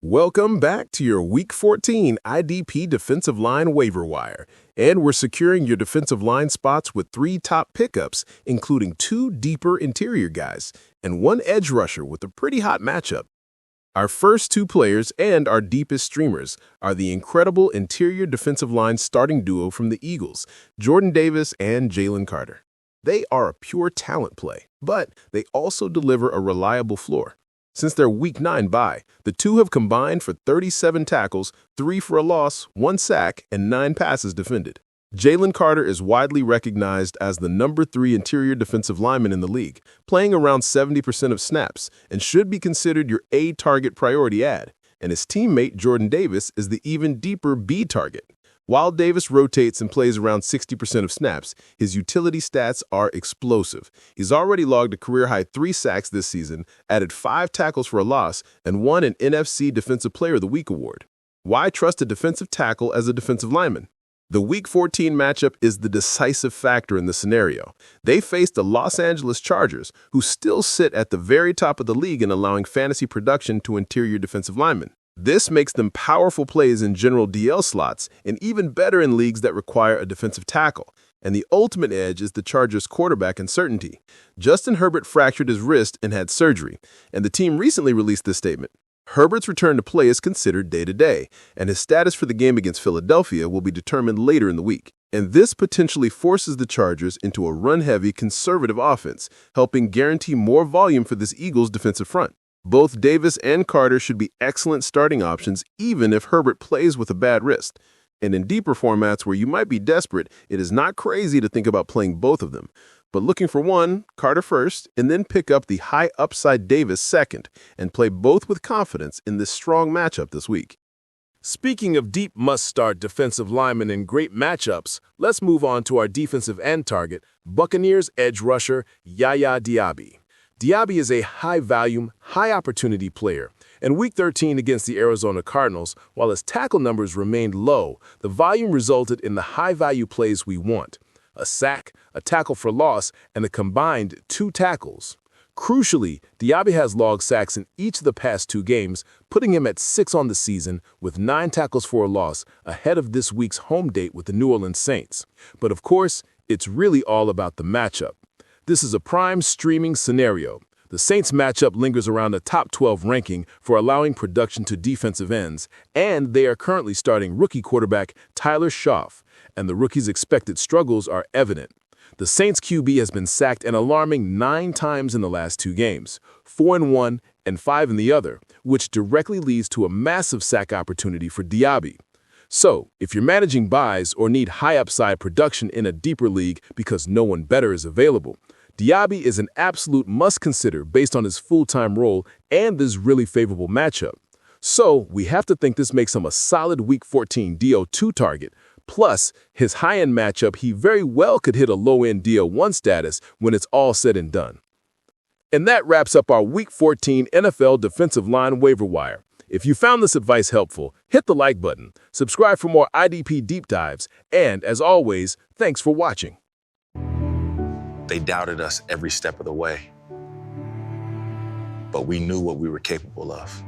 Welcome back to your Week 14 IDP Defensive Line Waiver Wire. And we're securing your defensive line spots with 3 top pickups, including 2 deeper interior guys and 1 edge rusher with a pretty hot matchup. Our first 2 players and our deepest streamers are the incredible interior defensive line starting duo from the Eagles, Jordan Davis and Jalen Carter. They are a pure talent play, but they also deliver a reliable floor. Since their Week 9 bye, the 2 have combined for 37 tackles, 3 for a loss, 1 sack, and 9 passes defended. Jalen Carter is widely recognized as the number 3 interior defensive lineman in the league, playing around 70% of snaps, and should be considered your A target priority add. And his teammate Jordan Davis is the even deeper B target. While Davis rotates and plays around 60% of snaps, his utility stats are explosive. He's already logged a career-high 3 sacks this season, added 5 tackles for a loss, and won an NFC Defensive Player of the Week award. Why trust a defensive tackle as a defensive lineman? The Week 14 matchup is the decisive factor in the scenario. They face the Los Angeles Chargers, who still sit at the very top of the league in allowing fantasy production to interior defensive linemen. This makes them powerful plays in general DL slots and even better in leagues that require a defensive tackle. And the ultimate edge is the Chargers' quarterback uncertainty. Justin Herbert fractured his wrist and had surgery, and the team recently released this statement. Herbert's return to play is considered day-to-day, and his status for the game against Philadelphia will be determined later in the week. And this potentially forces the Chargers into a run-heavy, conservative offense, helping guarantee more volume for this Eagles defensive front. Both Davis and Carter should be excellent starting options even if Herbert plays with a bad wrist. And in deeper formats where you might be desperate, it is not crazy to think about playing both of them. But looking for one, Carter first, and then pick up the high upside Davis second, and play both with confidence in this strong matchup this week. Speaking of deep must-start defensive linemen in great matchups, let's move on to our defensive end target, Buccaneers edge rusher Yaya Diaby. Diaby is a high-volume, high-opportunity player. In Week 13 against the Arizona Cardinals, while his tackle numbers remained low, the volume resulted in the high-value plays we want: a sack, a tackle for loss, and a combined 2 tackles. Crucially, Diaby has logged sacks in each of the past 2 games, putting him at 6 on the season with 9 tackles for a loss ahead of this week's home date with the New Orleans Saints. But of course, it's really all about the matchup. This is a prime streaming scenario. The Saints matchup lingers around a top 12 ranking for allowing production to defensive ends, and they are currently starting rookie quarterback Tyler Schaff, and the rookie's expected struggles are evident. The Saints QB has been sacked an alarming 9 times in the last 2 games, 4 in one and 5 in the other, which directly leads to a massive sack opportunity for Diaby. So, if you're managing buys or need high upside production in a deeper league because no one better is available, Diaby is an absolute must-consider based on his full-time role and this really favorable matchup. So, we have to think this makes him a solid Week 14 DO2 target. Plus, his high-end matchup, he very well could hit a low-end DO1 status when it's all said and done. And that wraps up our Week 14 NFL Defensive Line Waiver Wire. If you found this advice helpful, hit the like button, subscribe for more IDP deep dives, and as always, thanks for watching. They doubted us every step of the way, but we knew what we were capable of.